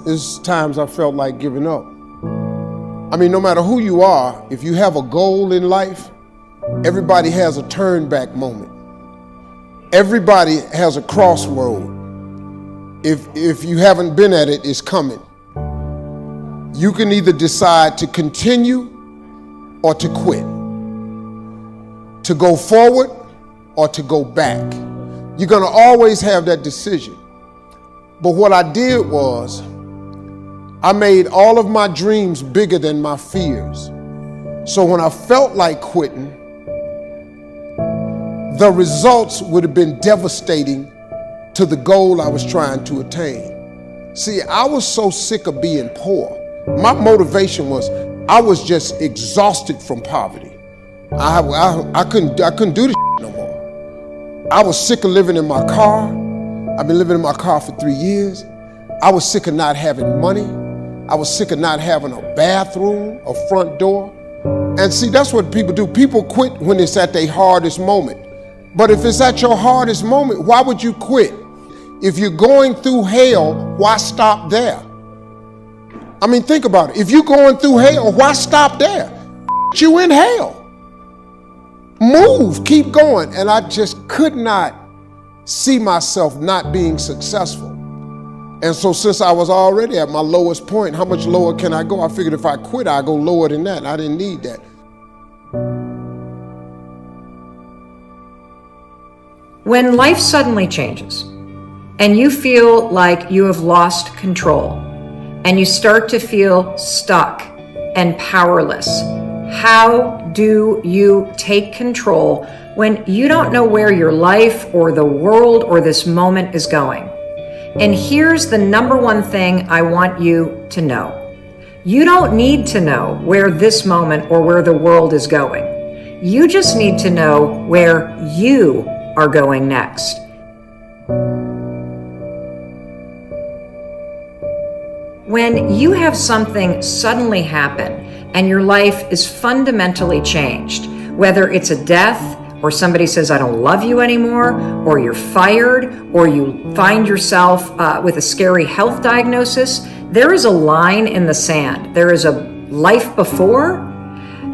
There's times I felt like giving up. I mean, no matter who you are, if you have a goal in life, everybody has a turn back moment. Everybody has a crossroad. If you haven't been at it, it's coming. You can either decide to continue or to quit, to go forward or to go back. You're gonna always have that decision. But what I did was, I made all of my dreams bigger than my fears. So when I felt like quitting, the results would have been devastating to the goal I was trying to attain. See, I was so sick of being poor. My motivation was, I was just exhausted from poverty. I couldn't do this no more. I was sick of living in my car. I've been living in my car for 3 years. I was sick of not having money. I was sick of not having a bathroom, a front door. And see, that's what people do. People quit when it's at their hardest moment. But if it's at your hardest moment, why would you quit? If you're going through hell, why stop there? I mean, think about it. If you're going through hell, why stop there? You in hell. Move, keep going. And I just could not see myself not being successful. And so since I was already at my lowest point, how much lower can I go? I figured if I quit, I'd go lower than that. I didn't need that. When life suddenly changes and you feel like you have lost control and you start to feel stuck and powerless, how do you take control when you don't know where your life or the world or this moment is going? And here's the number one thing I want you to know. You don't need to know where this moment or where the world is going. You just need to know where you are going next. When you have something suddenly happen and your life is fundamentally changed, whether it's a death, or somebody says, I don't love you anymore, or you're fired, or you find yourself with a scary health diagnosis, there is a line in the sand. There is a life before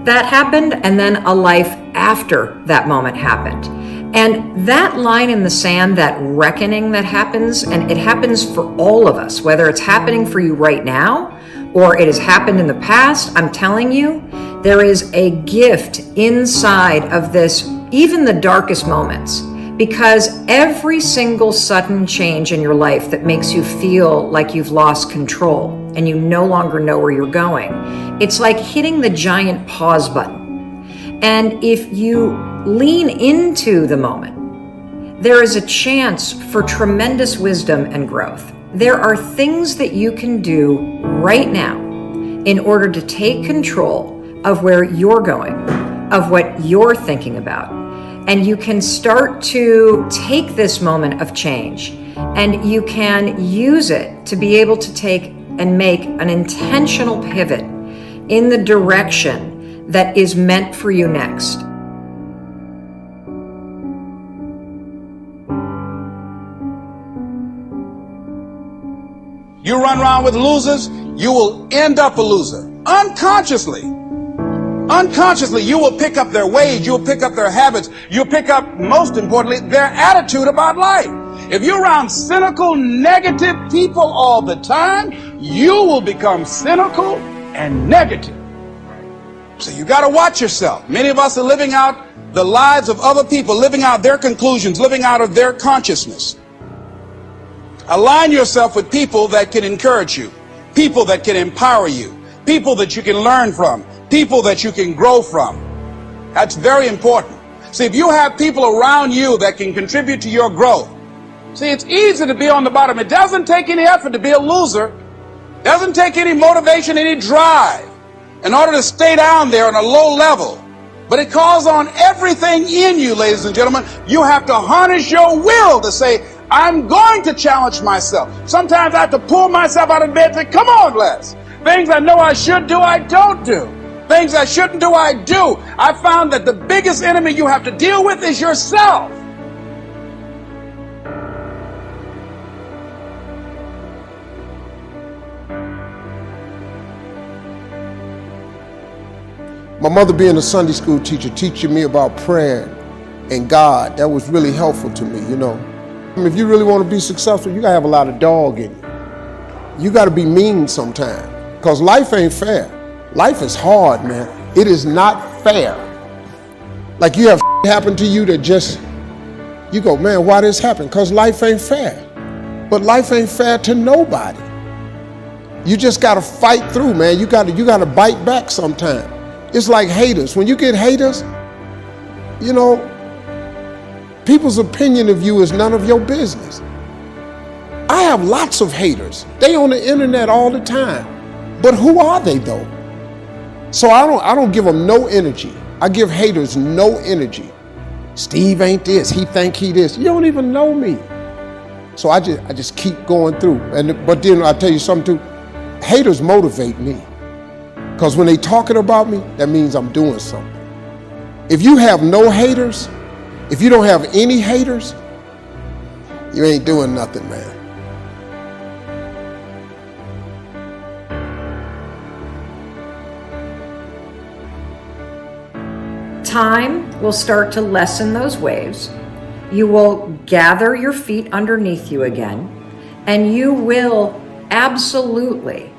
that happened, and then a life after that moment happened. And that line in the sand, that reckoning that happens, and it happens for all of us, whether it's happening for you right now, or it has happened in the past, I'm telling you, there is a gift inside of this, even the darkest moments, because every single sudden change in your life that makes you feel like you've lost control and you no longer know where you're going, it's like hitting the giant pause button. And if you lean into the moment, there is a chance for tremendous wisdom and growth. There are things that you can do right now in order to take control of where you're going, of what you're thinking about. And you can start to take this moment of change and you can use it to be able to take and make an intentional pivot in the direction that is meant for you next. You run around with losers, you will end up a loser. Unconsciously, you will pick up their ways, you'll pick up their habits, you'll pick up, most importantly, their attitude about life. If you're around cynical, negative people all the time, you will become cynical and negative. So you got to watch yourself. Many of us are living out the lives of other people, living out their conclusions, living out of their consciousness. Align yourself with people that can encourage you, people that can empower you, people that you can learn from, people that you can grow from. That's very important. See, if you have people around you that can contribute to your growth, see, it's easy to be on the bottom. It doesn't take any effort to be a loser. It doesn't take any motivation, any drive in order to stay down there on a low level. But it calls on everything in you, ladies and gentlemen. You have to harness your will to say, I'm going to challenge myself. Sometimes I have to pull myself out of bed and say, come on, Les. Things I know I should do, I don't do. Things I shouldn't do, I do. I found that the biggest enemy you have to deal with is yourself. My mother being a Sunday school teacher, teaching me about prayer and God, that was really helpful to me, you know. If you really want to be successful, you gotta have a lot of dog in you. You gotta be mean sometimes, because life ain't fair. Life is hard, man. It is not fair. Like you have happen to you that just, you go, man, why this happened? Because life ain't fair. But life ain't fair to nobody. You just gotta fight through, man. You gotta bite back sometimes. It's like haters. When you get haters, you know, people's opinion of you is none of your business. I have lots of haters. They on the internet all the time. But who are they though? So I don't give them no energy. I give haters no energy. Steve ain't this, he think he this. You don't even know me. So I just keep going through. But then I tell you something too, haters motivate me. Because when they talking about me, that means I'm doing something. If you have no haters, if you don't have any haters, you ain't doing nothing, man. Time will start to lessen those waves. You will gather your feet underneath you again, and you will absolutely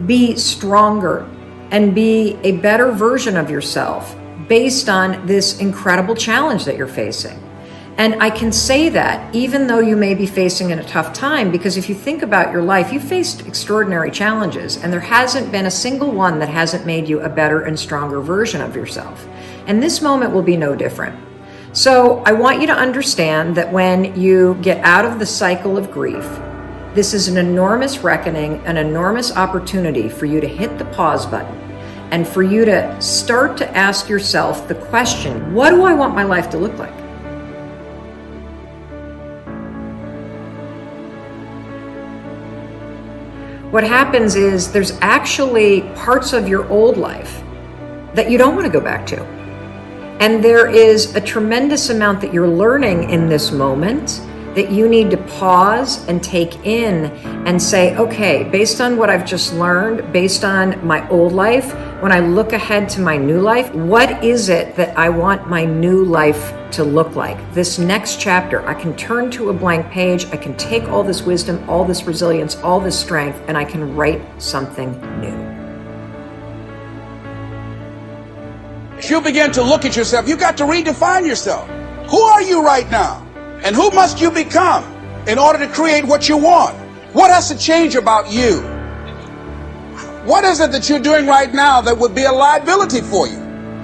be stronger and be a better version of yourself based on this incredible challenge that you're facing. And I can say that even though you may be facing in a tough time, because if you think about your life, you've faced extraordinary challenges, and there hasn't been a single one that hasn't made you a better and stronger version of yourself. And this moment will be no different. So I want you to understand that when you get out of the cycle of grief, this is an enormous reckoning, an enormous opportunity for you to hit the pause button and for you to start to ask yourself the question, what do I want my life to look like? What happens is there's actually parts of your old life that you don't want to go back to. And there is a tremendous amount that you're learning in this moment that you need to pause and take in and say, okay, based on what I've just learned, based on my old life, when I look ahead to my new life, what is it that I want my new life to look like? This next chapter, I can turn to a blank page, I can take all this wisdom, all this resilience, all this strength, and I can write something new. As you begin to look at yourself, you got to redefine yourself. Who are you right now? And who must you become in order to create what you want? What has to change about you? What is it that you're doing right now that would be a liability for you?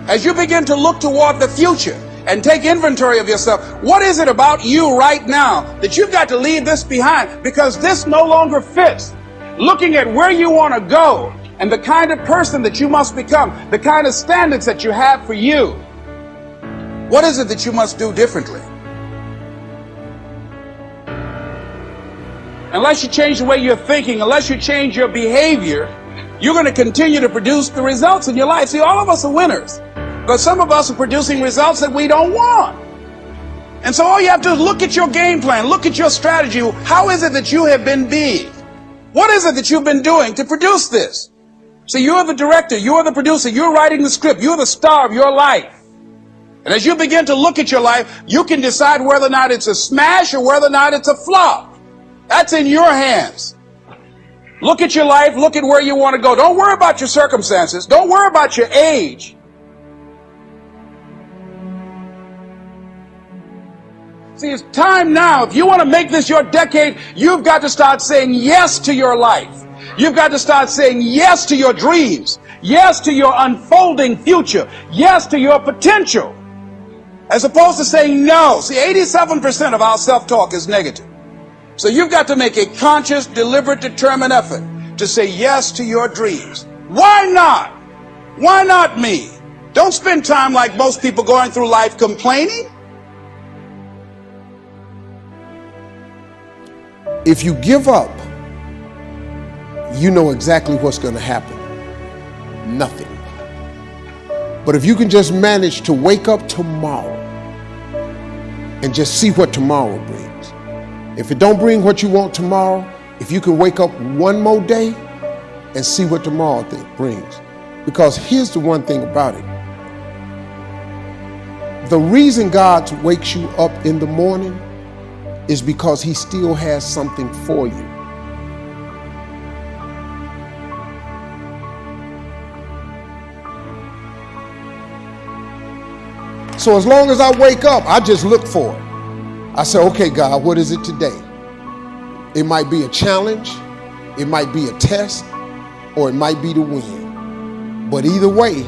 As you begin to look toward the future and take inventory of yourself, what is it about you right now that you've got to leave this behind because this no longer fits? Looking at where you want to go and the kind of person that you must become, the kind of standards that you have for you. What is it that you must do differently? Unless you change the way you're thinking, unless you change your behavior, you're going to continue to produce the results in your life. See, all of us are winners, but some of us are producing results that we don't want. And so all you have to do is look at your game plan, look at your strategy. How is it that you have been being? What is it that you've been doing to produce this? See, you're the director, you're the producer, you're writing the script, you're the star of your life. And as you begin to look at your life, you can decide whether or not it's a smash or whether or not it's a flop. That's in your hands. Look at your life, look at where you want to go. Don't worry about your circumstances. Don't worry about your age. See, it's time now. If you want to make this your decade, you've got to start saying yes to your life. You've got to start saying yes to your dreams. Yes to your unfolding future. Yes to your potential. As opposed to saying no. See, 87% of our self-talk is negative. So you've got to make a conscious, deliberate, determined effort to say yes to your dreams. Why not? Why not me? Don't spend time like most people going through life complaining. If you give up, you know exactly what's going to happen. Nothing. But if you can just manage to wake up tomorrow and just see what tomorrow brings. If it don't bring what you want tomorrow, if you can wake up one more day and see what tomorrow brings, Because here's the one thing about it. The reason God wakes you up in the morning is because he still has something for you. So as long as I wake up, I just look for it. I say, okay, God, what is it today? It might be a challenge, it might be a test, or it might be the win. But either way,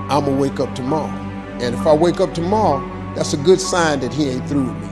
I'm gonna wake up tomorrow. And if I wake up tomorrow, that's a good sign that he ain't through with me.